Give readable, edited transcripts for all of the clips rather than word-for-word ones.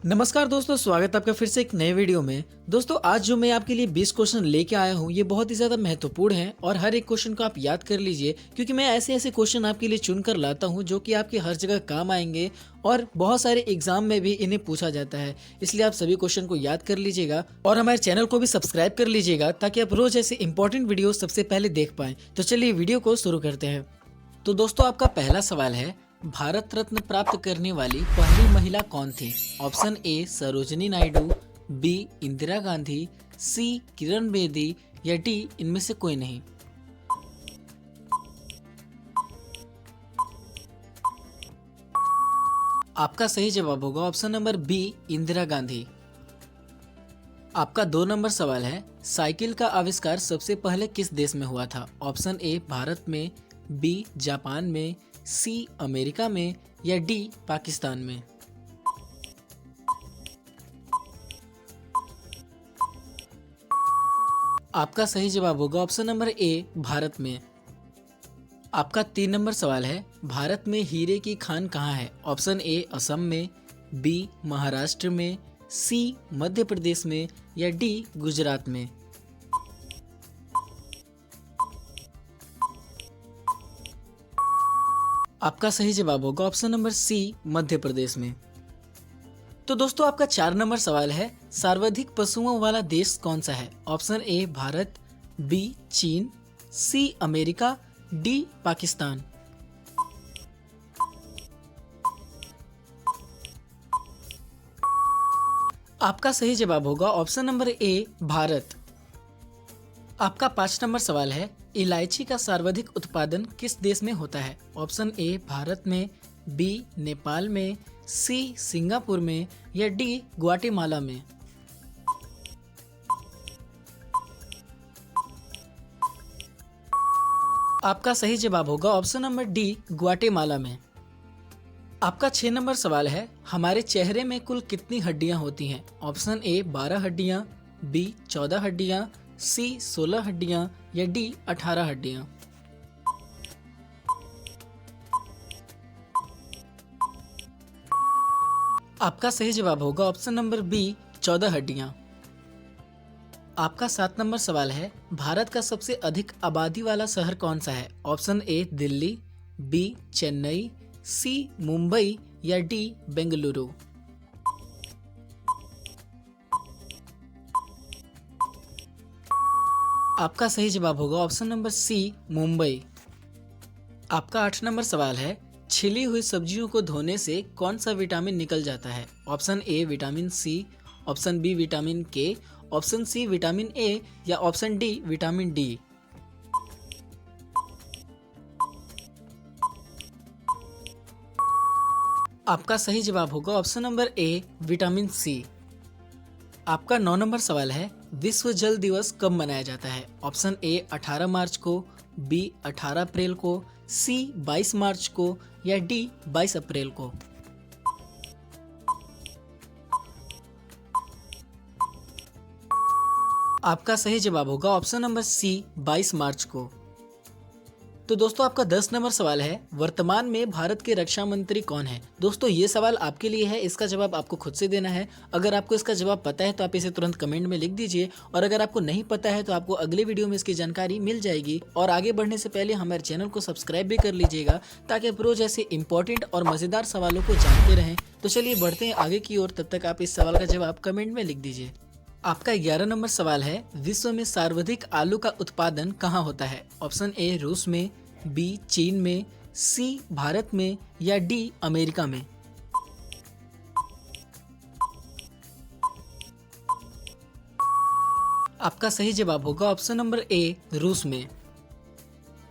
नमस्कार दोस्तों, स्वागत है आपका फिर से एक नए वीडियो में। दोस्तों आज जो मैं आपके लिए 20 क्वेश्चन लेके आया हूँ ये बहुत ही ज़्यादा महत्वपूर्ण है और हर एक क्वेश्चन को आप याद कर लीजिए, क्योंकि मैं ऐसे ऐसे क्वेश्चन आपके लिए चुन कर लाता हूँ जो कि आपके हर जगह काम आएंगे और बहुत सारे एग्जाम में भी इन्हें पूछा जाता है। इसलिए आप सभी क्वेश्चन को याद कर लीजिएगा और हमारे चैनल को भी सब्सक्राइब कर लीजिएगा ताकि आप रोज ऐसे इंपॉर्टेंट वीडियो सबसे पहले देख पाएं। तो चलिए वीडियो को शुरू करते हैं। तो दोस्तों आपका पहला सवाल है, भारत रत्न प्राप्त करने वाली पहली महिला कौन थी? Option A Sarojini Naidu, B Indira Gandhi, C Kiran Bedi या डी इनमें से कोई नहीं। आपका सही जवाब होगा option number B Indira Gandhi. आपका 2 नंबर सवाल है, साइकिल का आविष्कार सबसे पहले किस देश में हुआ था? ऑप्शन ए भारत में, बी जापान में, सी अमेरिका में या डी पाकिस्तान में। आपका सही जवाब होगा ऑप्शन नंबर ए भारत में। आपका 3 नंबर सवाल है, भारत में हीरे की खान कहाँ है? ऑप्शन ए असम में, बी महाराष्ट्र में, सी मध्य प्रदेश में या डी गुजरात में। आपका सही जवाब होगा ऑप्शन नंबर सी मध्य प्रदेश में। तो दोस्तों आपका 4 नंबर सवाल है, सर्वाधिक पशुओं वाला देश कौन सा है? ऑप्शन ए भारत, बी चीन, सी अमेरिका, डी पाकिस्तान। आपका सही जवाब होगा ऑप्शन नंबर ए भारत। आपका 5 नंबर सवाल है, इलायची का सर्वाधिक उत्पादन किस देश में होता है? ऑप्शन ए भारत में, बी नेपाल में, सी सिंगापुर में या डी ग्वाटेमाला में। आपका सही जवाब होगा ऑप्शन नंबर डी ग्वाटेमाला में। आपका 6 नंबर सवाल है, हमारे चेहरे में कुल कितनी हड्डियां होती हैं? ऑप्शन ए 12 हड्डियां, बी 14 हड्डियां, सी 16 हड्डियां या डी 18 हड्डियां। आपका सही जवाब होगा ऑप्शन नंबर बी 14 हड्डियां। आपका 7 नंबर सवाल है, भारत का सबसे अधिक आबादी वाला शहर कौन सा है? Option A Delhi, B Chennai, C Mumbai या डी बेंगलुरु। आपका सही जवाब होगा ऑप्शन नंबर सी मुंबई। आपका 8 नंबर सवाल है, छिली हुई सब्जियों को धोने से कौन सा विटामिन निकल जाता है? Option A vitamin C, option B vitamin K, option C vitamin A या ऑप्शन डी विटामिन डी। आपका सही जवाब होगा option number A vitamin C. आपका 9 नंबर सवाल है, विश्व जल दिवस कब मनाया जाता है? ऑप्शन ए 18 मार्च को, बी 18 अप्रैल को, सी 22 मार्च को या डी 22 अप्रैल को। आपका सही जवाब होगा ऑप्शन नंबर सी 22 मार्च को। तो दोस्तों आपका 10 नंबर सवाल है, वर्तमान में भारत के रक्षा मंत्री कौन है? दोस्तों ये सवाल आपके लिए है, इसका जवाब आपको खुद से देना है। अगर आपको इसका जवाब पता है तो आप इसे तुरंत कमेंट में लिख दीजिए, और अगर आपको नहीं पता है तो आपको अगले वीडियो में इसकी जानकारी मिल जाएगी। और आगे बढ़ने से पहले हमारे चैनल को सब्सक्राइब भी कर लीजिएगा ताकि आप रोज ऐसे इंपॉर्टेंट और मजेदार सवालों को जानते रहें। तो चलिए बढ़ते हैं आगे की ओर, तब तक आप इस सवाल का जवाब कमेंट में लिख दीजिए। आपका 11 नंबर सवाल है, विश्व में सर्वाधिक आलू का उत्पादन कहाँ होता है? ऑप्शन ए रूस में, बी चीन में, सी भारत में या डी अमेरिका में। आपका सही जवाब होगा ऑप्शन नंबर ए रूस में।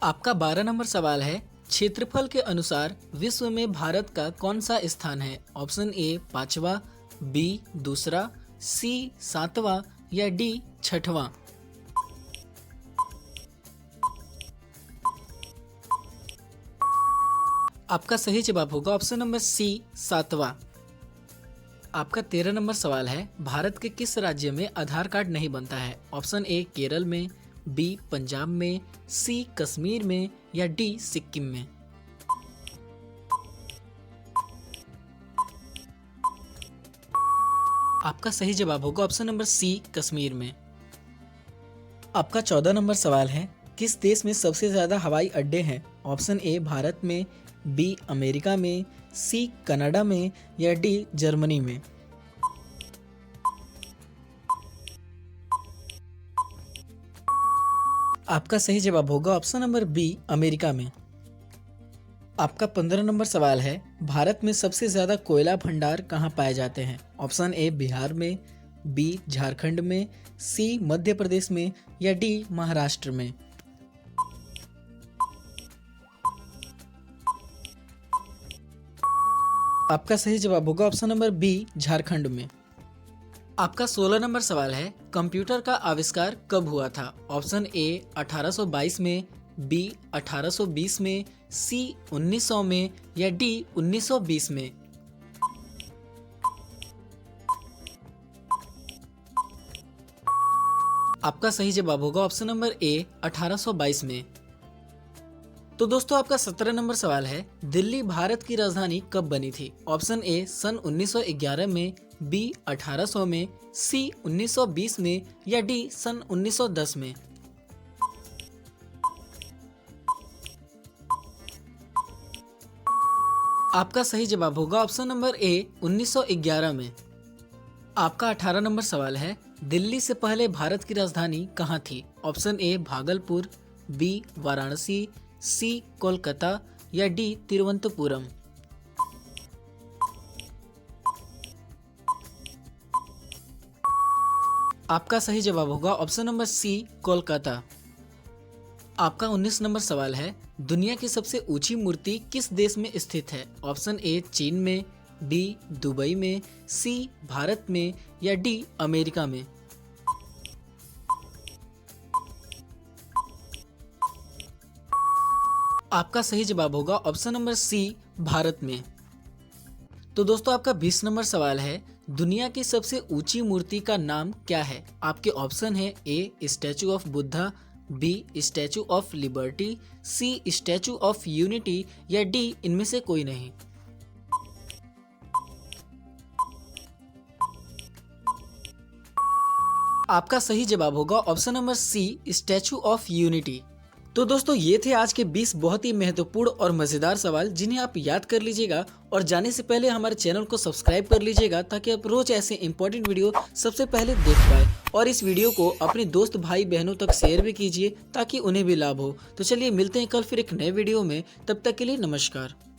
आपका 12 नंबर सवाल है, क्षेत्रफल के अनुसार विश्व में भारत का कौन सा स्थान है? ऑप्शन ए 5वां, बी दूसरा, सी 7वां या डी 6वां। आपका सही जवाब होगा ऑप्शन नंबर सी 7वां। आपका 13 नंबर सवाल है, भारत के किस राज्य में आधार कार्ड नहीं बनता है? ऑप्शन ए केरल में, बी पंजाब में, सी कश्मीर में या डी सिक्किम में। आपका सही जवाब होगा ऑप्शन नंबर सी, कश्मीर में। आपका 14 नंबर सवाल है, किस देश में सबसे ज्यादा हवाई अड्डे हैं? ऑप्शन ए भारत में, बी अमेरिका में, सी कनाडा में या डी जर्मनी में। आपका सही जवाब होगा ऑप्शन नंबर बी, अमेरिका में। आपका 15 नंबर सवाल है, भारत में सबसे ज्यादा कोयला भंडार कहाँ पाए जाते हैं? ऑप्शन ए बिहार में, बी झारखंड में, सी मध्य प्रदेश में या डी महाराष्ट्र में। आपका सही जवाब होगा ऑप्शन नंबर बी, झारखंड में। आपका 16 नंबर सवाल है, कंप्यूटर का आविष्कार कब हुआ था? ऑप्शन ए 1822 में, बी 1820 में, सी 1900 में या डी 1920 में। आपका सही जवाब होगा ऑप्शन नंबर ए 1822 में। तो दोस्तों आपका 17 नंबर सवाल है, दिल्ली भारत की राजधानी कब बनी थी? ऑप्शन ए सन 1911 में, बी 1800 में, सी 1920 में या डी सन 1910 में। आपका सही जवाब होगा ऑप्शन नंबर ए 1911 में। आपका 18 नंबर सवाल है, दिल्ली से पहले भारत की राजधानी कहाँ थी? Option A Bhagalpur, B Varanasi, C Kolkata या डी तिरुवनंतपुरम। आपका सही जवाब होगा ऑप्शन नंबर सी, कोलकाता। आपका 19 नंबर सवाल है, दुनिया की सबसे ऊंची मूर्ति किस देश में स्थित है? ऑप्शन ए चीन में, बी दुबई में, सी भारत में या डी अमेरिका में। आपका सही जवाब होगा ऑप्शन नंबर सी, भारत में। तो दोस्तों आपका 20 नंबर सवाल है, दुनिया की सबसे ऊंची मूर्ति का नाम क्या है? आपके ऑप्शन है A statue of Buddha, B statue of Liberty, C statue of Unity या डी इनमें से कोई नहीं। आपका सही जवाब होगा option number C, statue of Unity. तो दोस्तों ये थे आज के 20 बहुत ही महत्वपूर्ण और मजेदार सवाल, जिन्हें आप याद कर लीजिएगा और जाने से पहले हमारे चैनल को सब्सक्राइब कर लीजिएगा, ताकि आप रोज ऐसे इंपॉर्टेंट वीडियो सबसे पहले देख पाए। और इस वीडियो को अपने दोस्त भाई बहनों तक शेयर भी कीजिए, ताकि उन्हें भी लाभ हो। तो चलिए मिलते हैं कल फिर एक नए वीडियो में, तब तक के लिए नमस्कार।